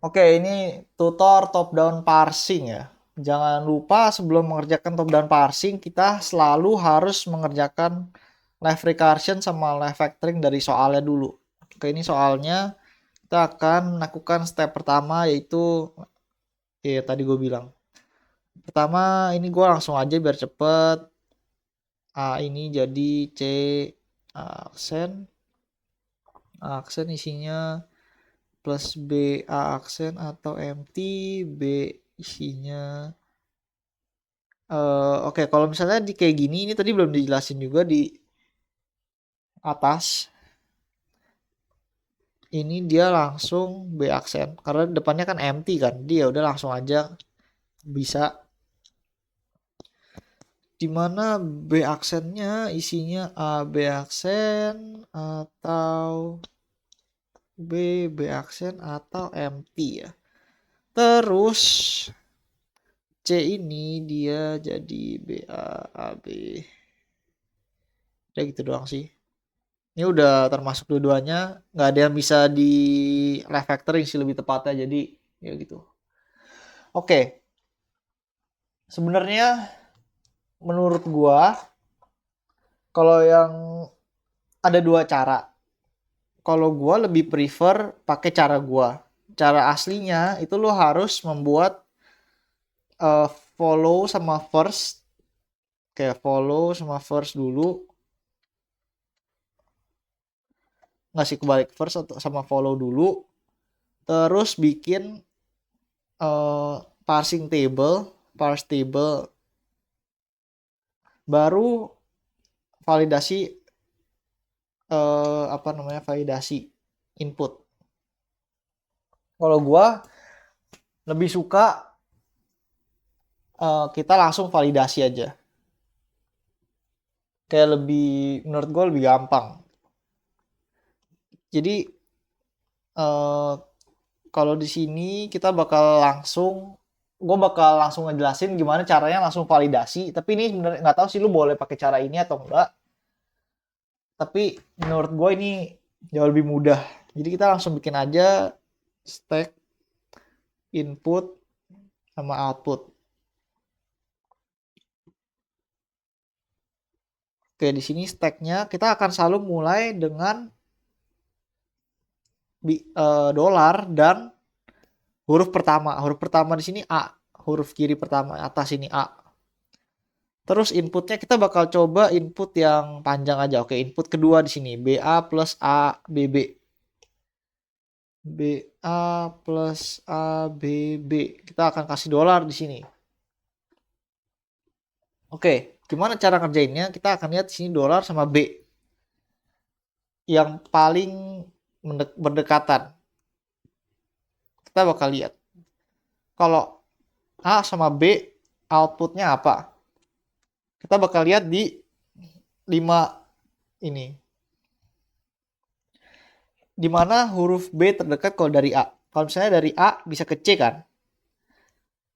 Oke, ini tutor top down parsing ya. Jangan lupa sebelum mengerjakan top down parsing, kita selalu harus mengerjakan live recursion sama live factoring dari soalnya dulu. Oke, ini soalnya kita akan melakukan step pertama yaitu ya tadi gue bilang. Pertama ini gue langsung aja biar cepet. A ini jadi C aksen. Aksen isinya plus B A aksen atau empty B isinya oke kalau misalnya di kayak gini ini tadi belum dijelasin juga di atas ini dia langsung B aksen karena depannya kan empty kan dia udah langsung aja bisa dimana B aksennya isinya A B aksen atau B aksen atau empty ya terus C ini dia jadi BA AB udah gitu doang sih. Ini udah termasuk dua-duanya, nggak ada yang bisa di live factoring sih lebih tepatnya, jadi ya gitu. Oke, sebenarnya menurut gua kalau yang ada dua cara. Kalau gua lebih prefer pakai cara gua. Cara aslinya itu lo harus membuat eh, follow sama first, kayak follow sama first dulu, ngasih kebalik first atau sama follow dulu, terus bikin eh, parsing table, parse table, baru validasi apa namanya validasi input. Kalau gua lebih suka kita langsung validasi aja. Kayak lebih menurut gua lebih gampang. Jadi eh, kalau di sini kita bakal langsung gue bakal langsung ngejelasin gimana caranya langsung validasi. Tapi ini sebenarnya nggak tahu sih lu boleh pakai cara ini atau enggak. Tapi menurut gue ini jauh lebih mudah. Jadi kita langsung bikin aja stack input sama output. Oke, di sini stacknya kita akan selalu mulai dengan dolar dan huruf pertama. Huruf pertama di sini A. Huruf kiri pertama atas ini A. Terus inputnya kita bakal coba input yang panjang aja. Oke, input kedua di sini BA plus A BB. BA plus A BB. Kita akan kasih dolar di sini. Oke, gimana cara ngerjainnya? Kita akan lihat di sini dolar sama B yang paling berdekatan. Kita bakal lihat. Kalau A sama B outputnya apa? Kita bakal lihat di 5 ini. Di mana huruf B terdekat kalau dari A. Kalau misalnya dari A bisa ke C kan?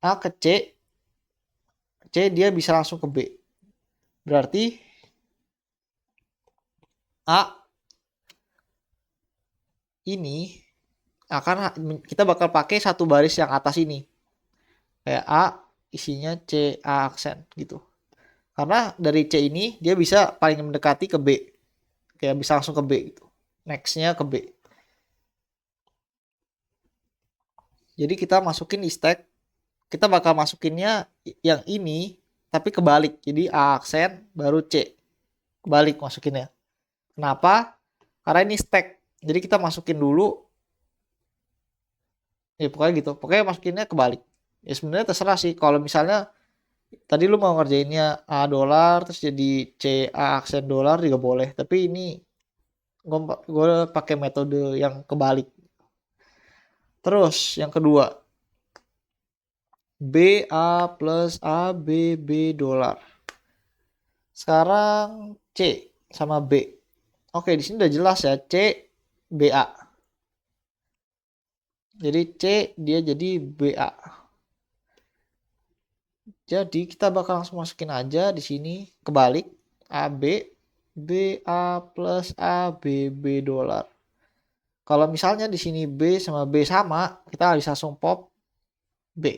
A ke C dia bisa langsung ke B. Berarti A ini akan kita bakal pakai satu baris yang atas ini. Kayak A isinya C A aksen gitu. Karena dari C ini dia bisa paling mendekati ke B. Kayak bisa langsung ke B gitu. Nextnya ke B. Jadi kita masukin di stack. Kita bakal masukinnya yang ini tapi kebalik. Jadi A aksen baru C. Kebalik masukinnya. Kenapa? Karena ini stack. Jadi kita masukin dulu. Ya pokoknya gitu. Pokoknya masukinnya kebalik. Ya sebenarnya terserah sih. Kalau misalnya tadi lu mau ngerjainnya A dolar terus jadi C A aksen dolar juga boleh. Tapi ini gue pakai metode yang kebalik. Terus yang kedua B A plus A B B dolar. Sekarang C sama B. Oke di sini udah jelas ya C B A. Jadi C dia jadi B A. Jadi kita bakal langsung masukin aja di sini kebalik A B B A plus A B B dolar. Kalau misalnya di sini B sama B sama, kita bisa langsung pop B.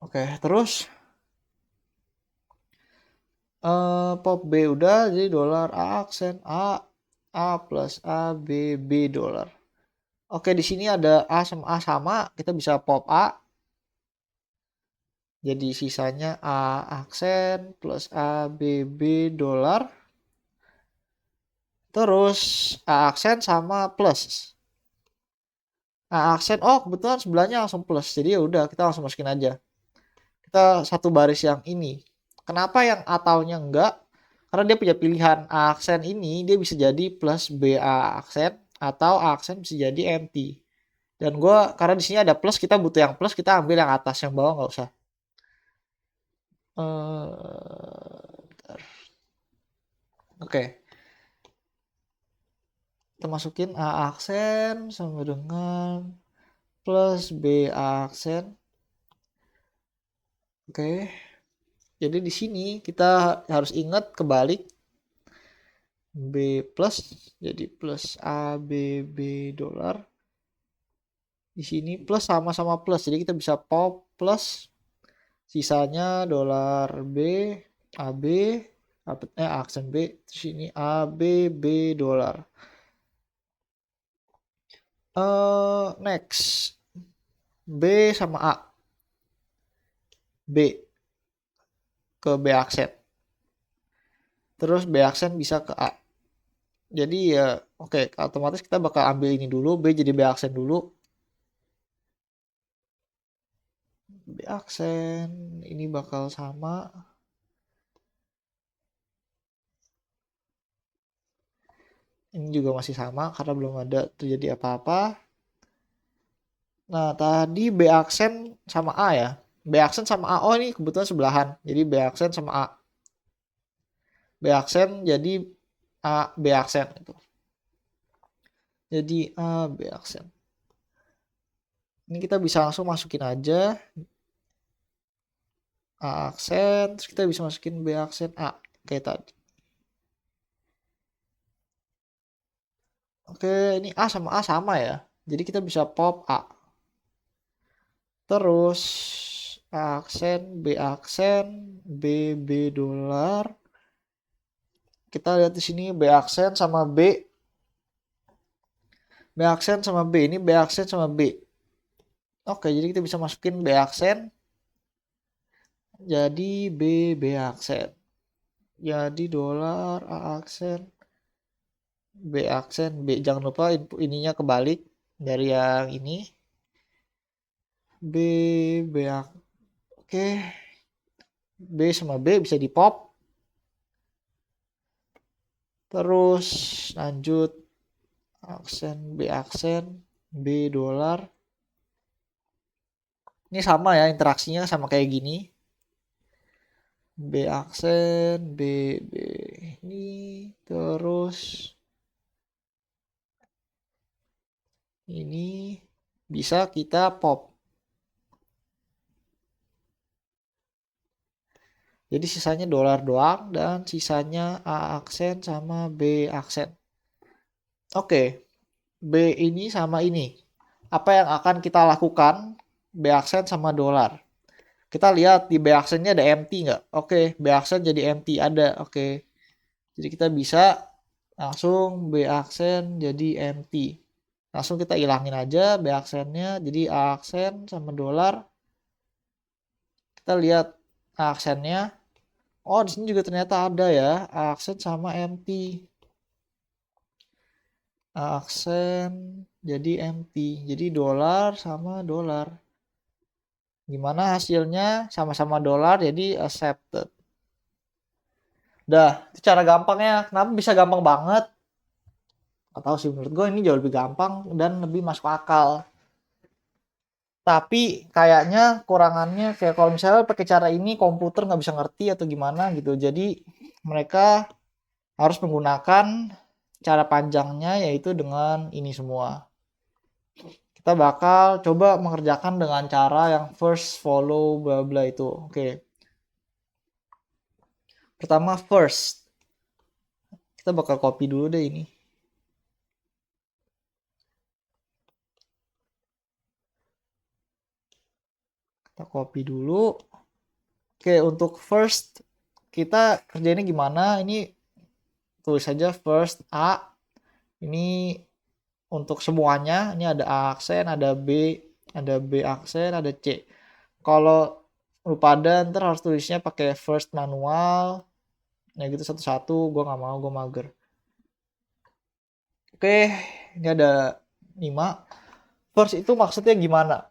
Oke, terus pop B udah, jadi dolar A aksen A plus A B B dolar. Oke, di sini ada A sama, kita bisa pop A. Jadi sisanya A aksen plus A B B dolar. Terus A aksen sama plus. A aksen, oh kebetulan sebelahnya langsung plus. Jadi ya udah kita langsung masukin aja. Kita satu baris yang ini. Kenapa yang ataunya enggak? Karena dia punya pilihan A aksen ini dia bisa jadi plus BA aksen atau A aksen bisa jadi empty. Dan gue karena di sini ada plus, kita butuh yang plus, kita ambil yang atas, yang bawah nggak usah. Oke, kita masukin A aksen sama dengan plus B aksen. Oke, jadi di sini kita harus ingat kebalik. B plus jadi plus A B B dolar. Di sini plus sama-sama plus, jadi kita bisa pop plus, sisanya dolar B AB aksen B, terus ini A B B dolar. Next B sama A, B ke B aksen, terus B aksen bisa ke A. Jadi ya oke, otomatis kita bakal ambil ini dulu, B jadi B aksen dulu. B aksen ini bakal sama. Ini juga masih sama karena belum ada terjadi apa-apa. Nah, tadi B aksen sama A ya. B aksen sama A. Oh, ini kebetulan sebelahan. Jadi B aksen sama A. B aksen jadi A B aksen itu. Jadi A B aksen. Ini kita bisa langsung masukin aja A aksen, terus kita bisa masukin B aksen A kayak tadi. Oke, ini A sama ya. Jadi kita bisa pop A. Terus A aksen, B aksen, B B dolar. Kita lihat di sini B aksen sama B. B aksen sama B. Ini B aksen sama B. Oke, jadi kita bisa masukin B aksen. Jadi B B aksen. Jadi dolar A aksen. B aksen B. Jangan lupa ininya kebalik dari yang ini. B B Oke. B sama B bisa di pop. Terus lanjut aksen B aksen B dolar. Ini sama ya, interaksinya sama kayak gini. B aksen B B ini terus ini bisa kita pop. Jadi sisanya dolar doang dan sisanya A aksen sama B aksen. Oke, B ini sama ini. Apa yang akan kita lakukan B aksen sama dolar? Kita lihat di B aksennya ada empty nggak? Oke, B aksen jadi empty, ada. Oke, jadi kita bisa langsung B aksen jadi empty. Langsung kita hilangin aja B aksennya, jadi A aksen sama dolar. Kita lihat A aksennya. Oh, di sini juga ternyata ada ya, A aksen sama empty. A aksen jadi empty. Jadi dolar sama dolar. Gimana hasilnya? Sama-sama dolar jadi accepted. Udah, itu cara gampangnya. Kenapa bisa gampang banget? Gak tahu sih, menurut gue ini jauh lebih gampang dan lebih masuk akal. Tapi kayaknya kurangannya kayak kalau misalnya pakai cara ini komputer nggak bisa ngerti atau gimana gitu. Jadi mereka harus menggunakan cara panjangnya yaitu dengan ini semua. Kita bakal coba mengerjakan dengan cara yang first follow bla bla itu. Oke. Pertama first. Kita Kita bakal copy dulu deh ini. Kita copy dulu. Oke, untuk first kita kerjainnya gimana? Ini tulis saja first A. Ini untuk semuanya. Ini ada A aksen, ada B aksen, ada C. Kalau lu pada ntar harus tulisnya pakai first manual. Nah gitu satu-satu. Gue nggak mau, gue mager. Oke, ini ada 5. First itu maksudnya gimana?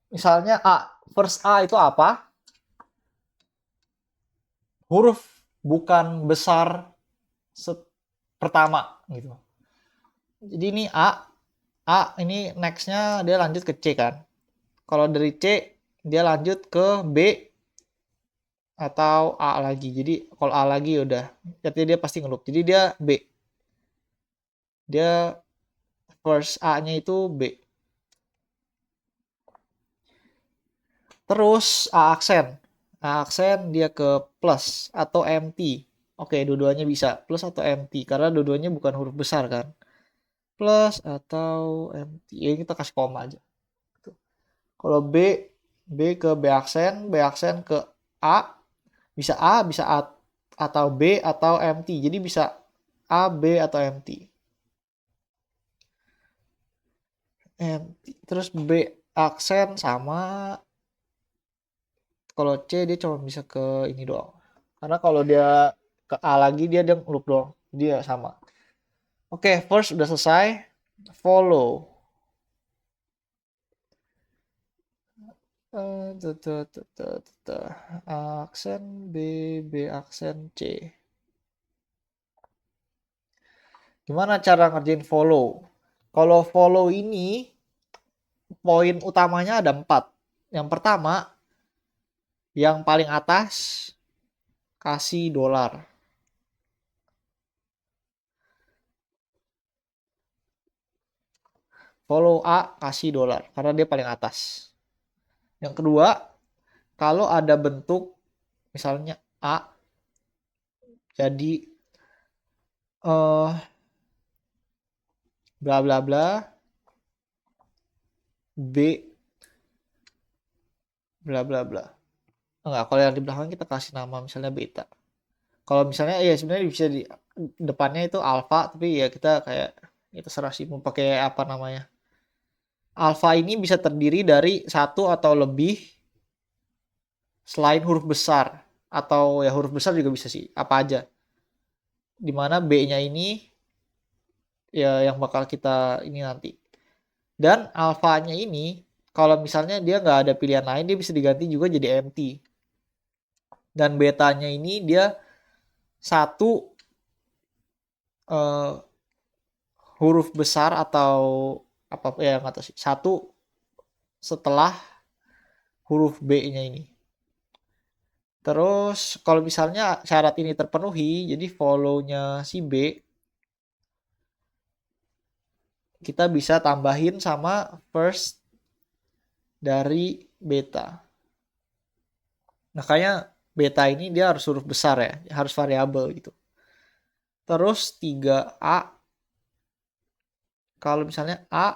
Misalnya A. First A itu apa? Huruf bukan besar pertama gitu. Jadi ini A ini nextnya dia lanjut ke C kan. Kalau dari C dia lanjut ke B atau A lagi. Jadi kalau A lagi udah, berarti dia pasti ngelup. Jadi dia B. Dia first A-nya itu B. Terus A aksen. A aksen dia ke plus atau empty. Oke, dua-duanya bisa. Plus atau empty. Karena dua-duanya bukan huruf besar kan. Plus atau empty. Ya kita kasih koma aja. Kalau B ke B aksen ke A. Bisa A atau B atau empty. Jadi bisa A, B atau empty. Empty. Terus B aksen sama. Kalau C dia cuma bisa ke ini doang. Karena kalau dia ke A lagi dia loop doang. Dia sama. Oke, first udah selesai. Follow. Aksen B aksen C. Gimana cara ngerjain follow? Kalau follow ini poin utamanya ada 4. Yang pertama, yang paling atas kasih dolar. Follow A kasih dolar karena dia paling atas. Yang kedua, kalau ada bentuk misalnya A jadi bla bla bla B bla bla bla. Enggak, kalau yang di belakang kita kasih nama misalnya beta. Kalau misalnya ya sebenarnya bisa di depannya itu alpha, tapi ya kita kayak itu terserah sih mau pakai apa namanya. Alpha ini bisa terdiri dari satu atau lebih selain huruf besar, atau ya huruf besar juga bisa sih, apa aja. Dimana B-nya ini ya yang bakal kita ini nanti. Dan alfanya ini kalau misalnya dia nggak ada pilihan lain, dia bisa diganti juga jadi empty. Dan betanya ini dia satu huruf besar atau apa ya nggak tahu sih, satu setelah huruf B-nya ini. Terus kalau misalnya syarat ini terpenuhi, jadi follow-nya si B kita bisa tambahin sama first dari beta. Makanya beta ini dia harus huruf besar ya, harus variabel gitu. Terus 3A, kalau misalnya A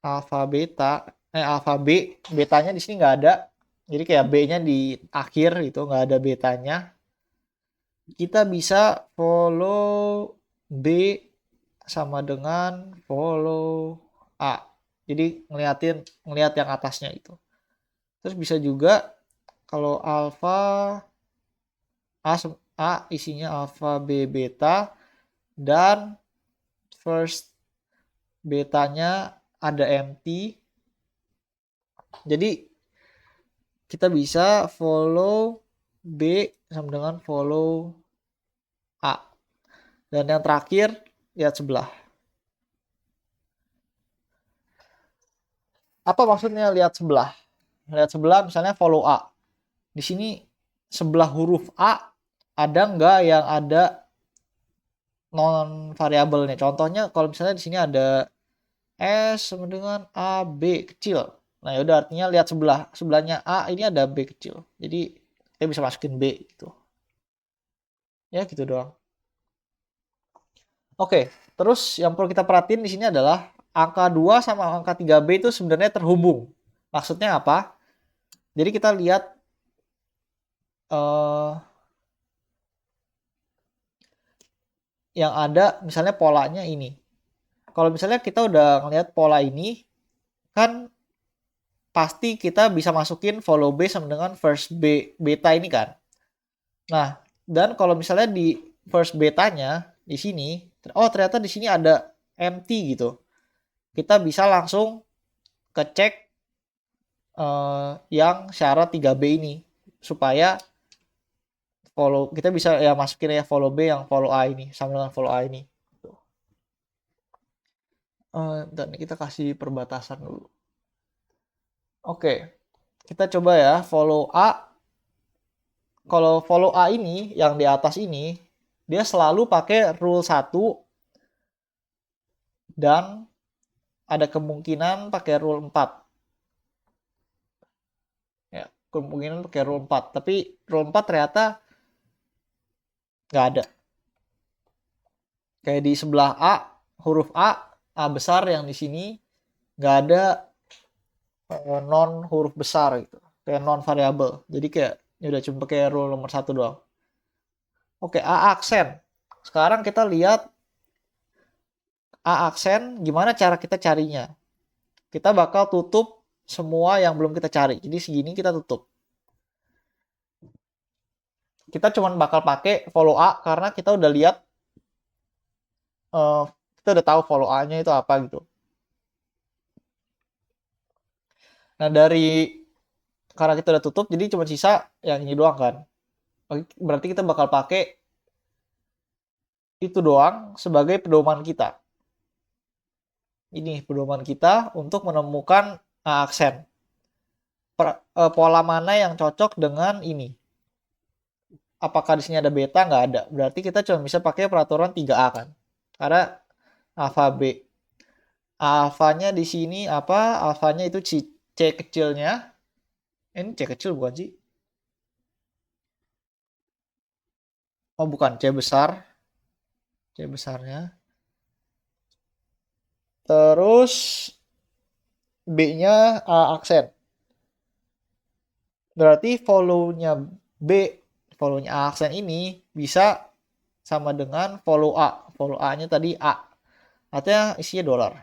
alfa beta, alfa B, betanya di sini nggak ada. Jadi kayak B-nya di akhir gitu, nggak ada betanya. Kita bisa follow B sama dengan follow A. Jadi ngeliat yang atasnya itu. Terus bisa juga kalau alfa A isinya alfa B beta dan first betanya ada empty. Jadi kita bisa follow B sama dengan follow A. Dan yang terakhir lihat sebelah. Apa maksudnya lihat sebelah? Lihat sebelah misalnya follow A. Di sini sebelah huruf A ada nggak yang ada non variabelnya? Contohnya kalau misalnya di sini ada S sama dengan A B kecil. Nah, ya udah artinya lihat sebelahnya A ini ada B kecil. Jadi kita bisa masukin B gitu. Ya gitu doang. Oke, terus yang perlu kita perhatiin di sini adalah angka 2 sama angka 3B itu sebenarnya terhubung. Maksudnya apa? Jadi kita lihat eh, yang ada misalnya polanya ini. Kalau misalnya kita udah ngelihat pola ini, kan pasti kita bisa masukin follow B sama dengan first B beta ini kan. Nah, dan kalau misalnya di first betanya di sini, oh ternyata di sini ada empty gitu. Kita bisa langsung ngecek yang syarat 3B ini supaya follow kita bisa ya masukin ya follow B yang follow A ini sama dengan follow A ini. Dan kita kasih perbatasan dulu. Oke, kita coba ya follow A. Kalau follow A ini yang di atas ini dia selalu pakai rule 1 dan ada kemungkinan pakai rule 4. Ya, kemungkinan pakai rule 4. Tapi rule 4 ternyata nggak ada. Kayak di sebelah A, huruf A besar yang di sini nggak ada non huruf besar gitu. Kayak non variabel. Jadi kayak ya udah cuma pakai rule nomor 1 doang. Oke, A aksen. Sekarang kita lihat A aksen gimana cara kita carinya. Kita bakal tutup semua yang belum kita cari. Jadi segini kita tutup. Kita cuma bakal pakai follow A karena kita udah lihat kita udah tahu follow A-nya itu apa gitu. Nah, karena kita udah tutup jadi cuma sisa yang ini doang kan. Berarti kita bakal pakai itu doang sebagai pedoman kita. Ini pedoman kita untuk menemukan aksen. Pola mana yang cocok dengan ini. Apakah di sini ada beta? Nggak ada. Berarti kita cuma bisa pakai peraturan 3A kan. Karena alfa B. Alfanya di sini apa? Alfanya itu C kecilnya. Ini C kecil bukan sih? Oh bukan, C besar. C besarnya. Terus B-nya aksen. Berarti follow-nya A aksen ini bisa sama dengan follow A. Follow A-nya tadi A. Artinya isinya dolar.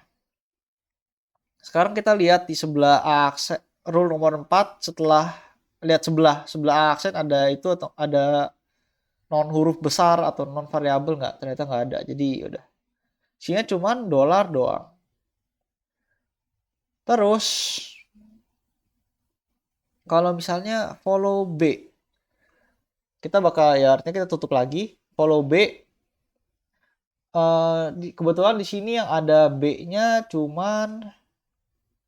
Sekarang kita lihat di sebelah A aksen, rule nomor 4 setelah lihat sebelah A aksen ada itu atau ada non huruf besar atau non variabel nggak? Ternyata nggak ada. Jadi udah. Isinya cuman dolar doang. Terus kalau misalnya follow B, kita bakal ya artinya kita tutup lagi. Follow B, kebetulan di sini yang ada B-nya cuman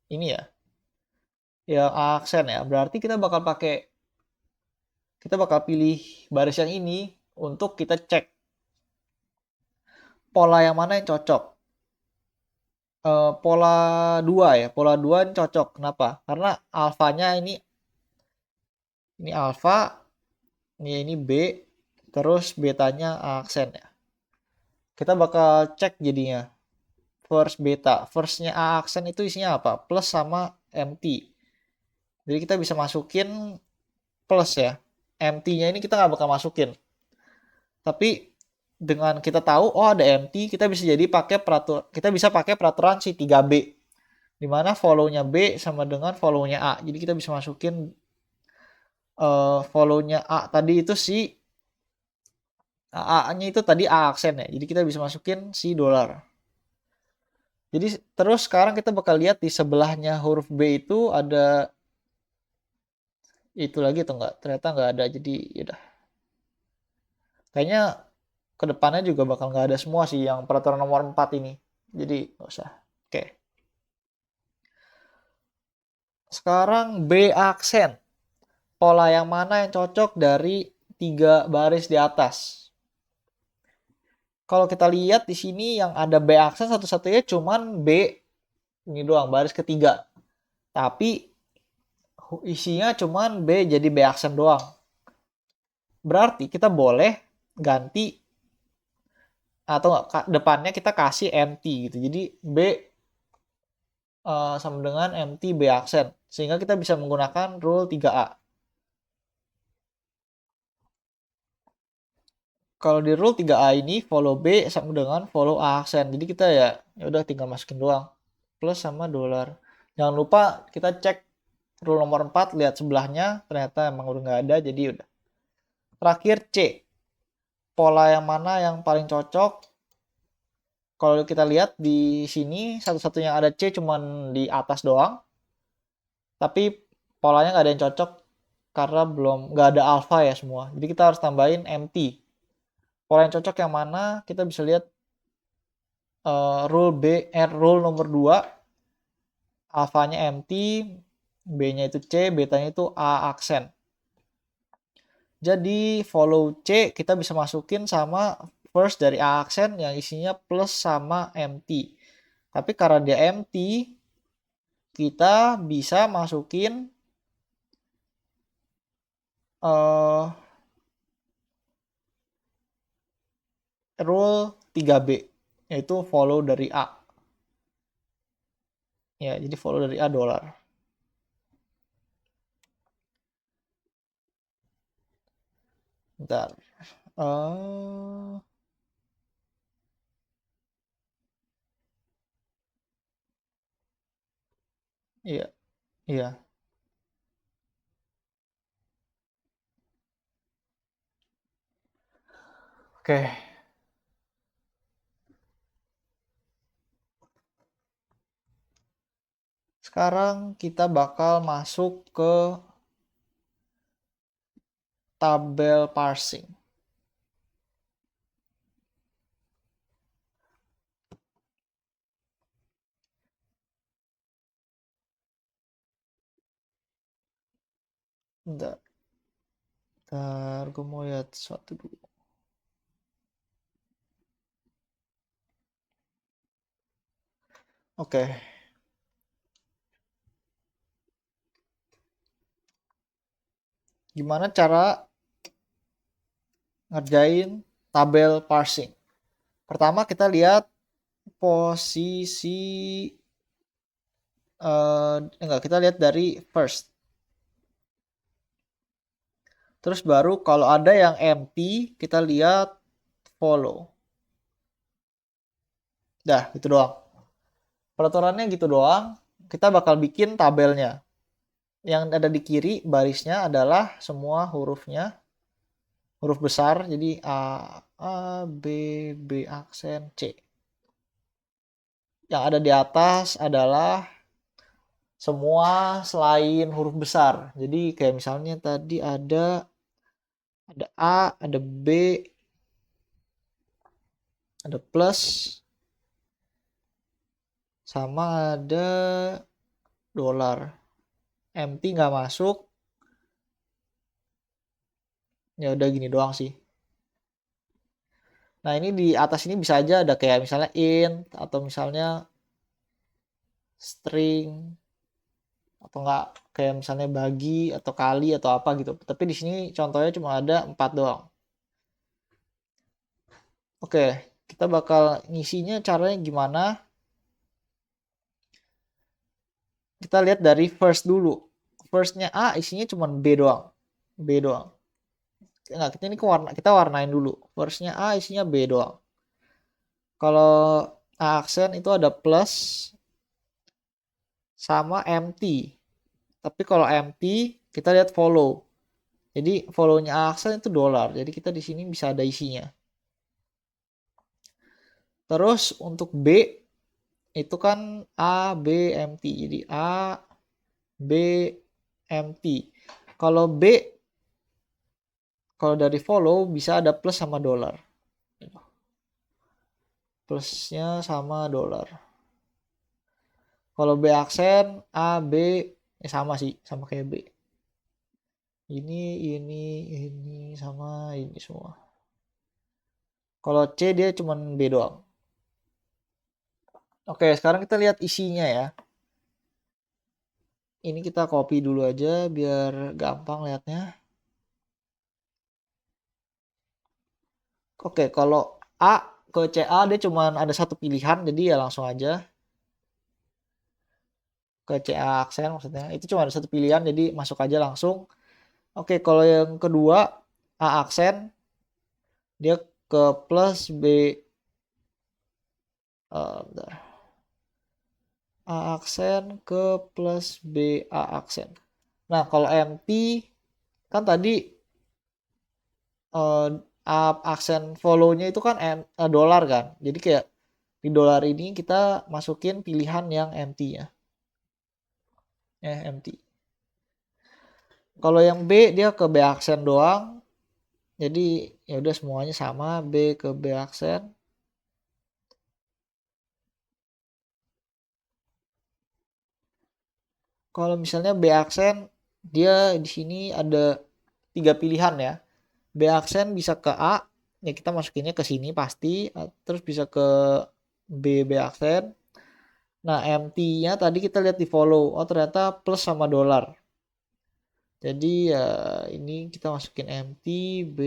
ini ya, yang aksen ya. Berarti kita bakal pilih baris yang ini untuk kita cek pola yang mana yang cocok. Pola 2 ya, pola 2 ini cocok. Kenapa? Karena alfanya ini alfa, ini B, terus betanya aksen ya. Kita bakal cek jadinya. First beta. Firstnya A aksen itu isinya apa? Plus sama empty. Jadi kita bisa masukin plus ya. Empty-nya ini kita nggak bakal masukin. Tapi dengan kita tahu oh ada empty, kita bisa pakai peraturan si 3B. Dimana follow-nya B sama dengan follow-nya A. Jadi kita bisa masukin follow-nya A tadi itu si A-nya itu tadi A aksen ya. Jadi kita bisa masukin si dolar. Jadi terus sekarang kita bakal lihat di sebelahnya huruf B itu ada itu lagi atau enggak? Ternyata enggak ada. Jadi yaudah. Kayaknya kedepannya juga bakal nggak ada semua sih yang peraturan nomor 4 ini. Jadi nggak usah. Oke. Sekarang B aksen. Pola yang mana yang cocok dari 3 baris di atas? Kalau kita lihat di sini yang ada B aksen satu-satunya cuman B ini doang, baris ketiga. Tapi isinya cuman B jadi B aksen doang. Berarti kita boleh ganti atau depannya kita kasih empty gitu. Jadi B sama dengan empty B aksen. Sehingga kita bisa menggunakan rule 3A. Kalau di rule 3A ini follow B sama dengan follow A aksen. Jadi kita ya udah tinggal masukin doang. Plus sama dollar. Jangan lupa kita cek rule nomor 4, lihat sebelahnya, ternyata emang udah nggak ada, jadi udah. Terakhir C. Pola yang mana yang paling cocok? Kalau kita lihat di sini satu-satunya ada C cuman di atas doang. Tapi polanya nggak ada yang cocok karena belum nggak ada alpha ya semua. Jadi kita harus tambahin empty. Pola yang cocok yang mana? Kita bisa lihat rule nomor 2, alfanya empty, B-nya itu C, betanya itu A aksen. Jadi follow C kita bisa masukin sama first dari A aksen yang isinya plus sama empty. Tapi karena dia empty, kita bisa masukin rule 3B, yaitu follow dari A. Ya, jadi follow dari A dollar. Bentar. Iya, iya. Oke. Sekarang kita bakal masuk ke tabel parsing. Bentar. Bentar, gue mau lihat sesuatu dulu. Oke. Gimana cara ngerjain tabel parsing? Pertama kita lihat posisi enggak, kita lihat dari first. Terus baru kalau ada yang empty, kita lihat follow. Dah, gitu doang. Peraturannya gitu doang. Kita bakal bikin tabelnya. Yang ada di kiri barisnya adalah semua hurufnya, huruf besar. Jadi A, B, B aksen, C. Yang ada di atas adalah semua selain huruf besar. Jadi kayak misalnya tadi ada A, ada B, ada plus, sama ada dolar. Empty nggak masuk. Ya udah gini doang sih. Nah ini di atas ini bisa aja ada kayak misalnya int atau misalnya string atau enggak kayak misalnya bagi atau kali atau apa gitu. Tapi di sini contohnya cuma ada 4 doang. Oke, kita bakal ngisinya caranya gimana? Kita lihat dari first dulu. Firstnya A isinya cuma B doang. B doang. Enggak, kita warnain dulu. Firstnya A isinya B doang. Kalau A aksen itu ada plus sama empty. Tapi kalau empty kita lihat follow. Jadi follow-nya A aksen itu dolar. Jadi kita di sini bisa ada isinya. Terus untuk B itu kan A, B, empty. Jadi A, B, empty. Kalau B, kalau dari follow bisa ada plus sama dolar. Plusnya sama dolar. Kalau B aksen, A, B, sama sih. Sama kayak B. Ini, sama ini semua. Kalau C dia cuma B doang. Oke, sekarang kita lihat isinya ya. Ini kita copy dulu aja biar gampang lihatnya. Oke, kalau A ke CA dia cuman ada satu pilihan, jadi ya langsung aja ke CA aksen maksudnya. Itu cuma ada satu pilihan, jadi masuk aja langsung. Oke, kalau yang kedua A aksen dia ke plus B bentar. A aksen ke plus B A aksen. Nah, kalau empty kan tadi aksen follow-nya itu kan dolar kan. Jadi kayak di dolar ini kita masukin pilihan yang empty ya. Empty. Kalau yang B dia ke B aksen doang. Jadi ya udah semuanya sama, B ke B aksen. Kalau misalnya B aksen dia di sini ada 3 pilihan ya. B aksen bisa ke A, ya kita masukinnya ke sini pasti, terus bisa ke B aksen. Nah, empty-nya tadi kita lihat di follow. Oh, ternyata plus sama dolar. Jadi ya ini kita masukin empty, B,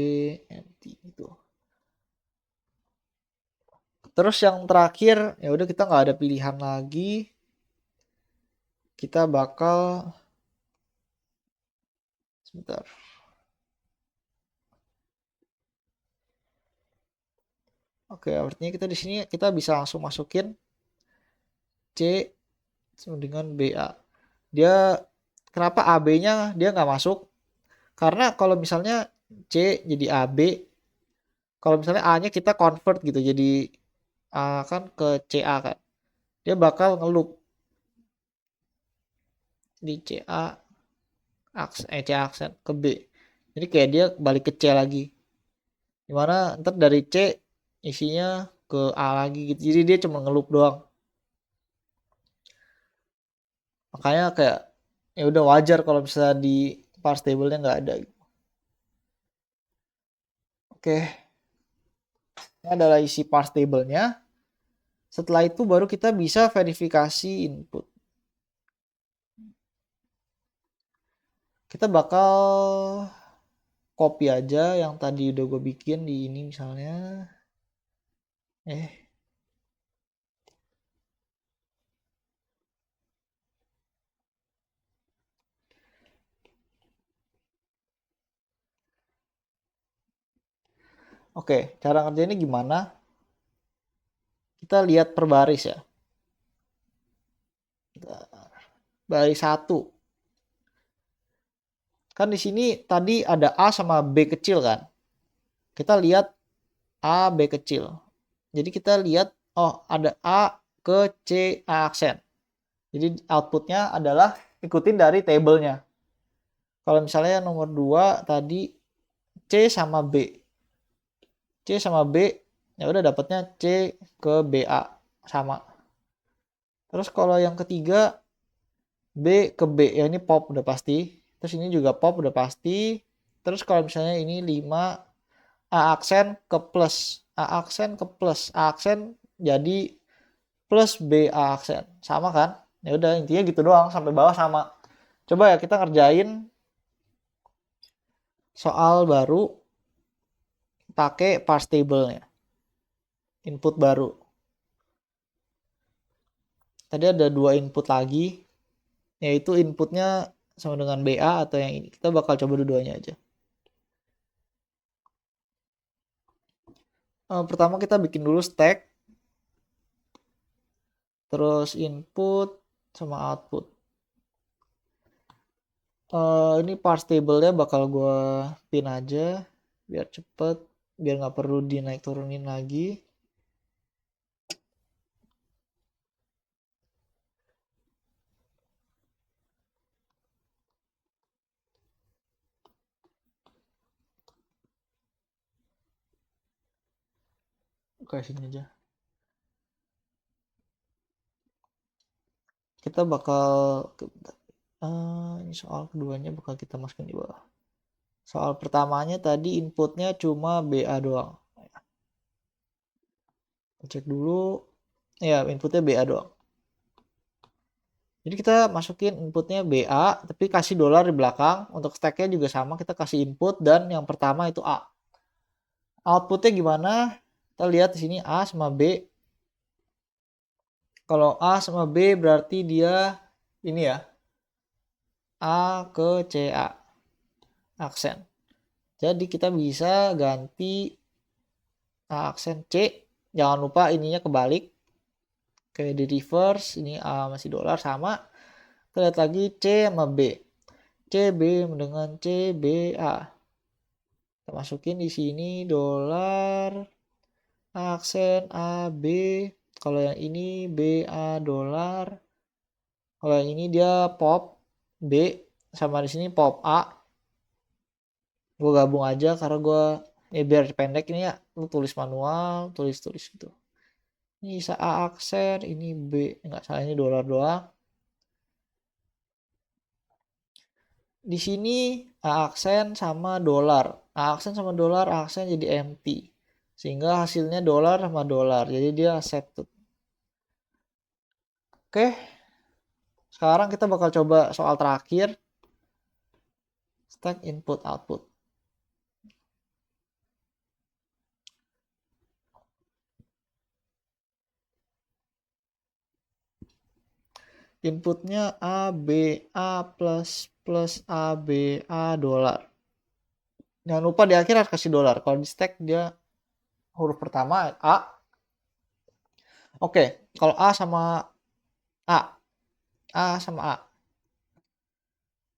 empty gitu. Terus yang terakhir ya udah kita nggak ada pilihan lagi. Kita bakal sebentar. Oke, artinya kita di sini kita bisa langsung masukin C sama dengan BA. Dia kenapa AB-nya dia nggak masuk? Karena kalau misalnya C jadi AB, kalau misalnya A-nya kita convert gitu jadi A kan ke CA kan. Dia bakal ngelup di CA C aksen ke B. Jadi kayak dia balik ke C lagi. Dimana ntar dari C isinya ke A lagi gitu. Jadi dia cuma ngelup doang. Makanya kayak ya udah wajar kalau misalnya di parse table-nya nggak ada. Oke, ini adalah isi parse table-nya. Setelah itu baru kita bisa verifikasi input. Kita bakal copy aja yang tadi udah gue bikin di ini misalnya. Oke, cara ngerjainnya gimana? Kita lihat per baris ya. Baris 1. Kan di sini tadi ada A sama B kecil kan. Kita lihat A, B kecil. Jadi kita lihat, oh ada A ke C A aksen. Jadi outputnya adalah ikutin dari tabelnya. Kalau misalnya nomor 2 tadi C sama B. C sama B, ya udah dapatnya C ke BA sama. Terus kalau yang ketiga B ke B, ya ini pop udah pasti. Terus ini juga pop udah pasti. Terus kalau misalnya ini 5 A aksen ke plus, A aksen ke plus, A aksen jadi plus B A aksen. Sama kan? Ya udah intinya gitu doang sampai bawah sama. Coba ya kita ngerjain soal baru pakai parse table-nya. Input baru. Tadi ada 2 input lagi, yaitu inputnya sama dengan BA atau yang ini. Kita bakal coba dua-duanya aja. Pertama kita bikin dulu stack, terus input sama output. Ini parse table-nya bakal gue pin aja biar cepet, biar nggak perlu dinaik turunin lagi. Oke, sini aja. Kita bakal ini soal keduanya bakal kita masukin di bawah. Soal pertamanya tadi inputnya cuma BA doang. Cek dulu. Ya, inputnya BA doang. Jadi kita masukin inputnya BA, tapi kasih dolar di belakang. Untuk stacknya juga sama, kita kasih input dan yang pertama itu A. Outputnya gimana? Kita lihat di sini A sama B. Kalau A sama B berarti dia ini ya, A ke CA, aksen. Jadi kita bisa ganti A aksen C. Jangan lupa ininya kebalik. Kayak di reverse, ini A masih dolar sama. Kita lihat lagi C sama B. CB dengan CBA. Kita masukin di sini dolar, aksen AB. Kalau yang ini BA dolar. Kalau yang ini dia pop B sama di sini pop A. Gue gabung aja karena gue biar pendek ini ya. Lu tulis manual, tulis gitu. Ini bisa A aksen, ini B, enggak salah ini dolar doang. Di sini A aksen sama dolar. A aksen sama dolar, A aksen jadi empty. Sehingga hasilnya dolar sama dolar. Jadi dia accepted. Oke. Sekarang kita bakal coba soal terakhir. Stack input output. Inputnya ABA plus ABA dolar. Jangan lupa di akhir harus kasih dolar. Kalau di stack dia huruf pertama A. Oke, kalau A sama A. A sama A.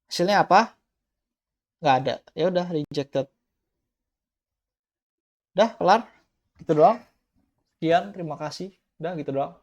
Hasilnya apa? Nggak ada. Ya udah rejected. Udah kelar. Gitu doang. Sekian, terima kasih. Udah gitu doang.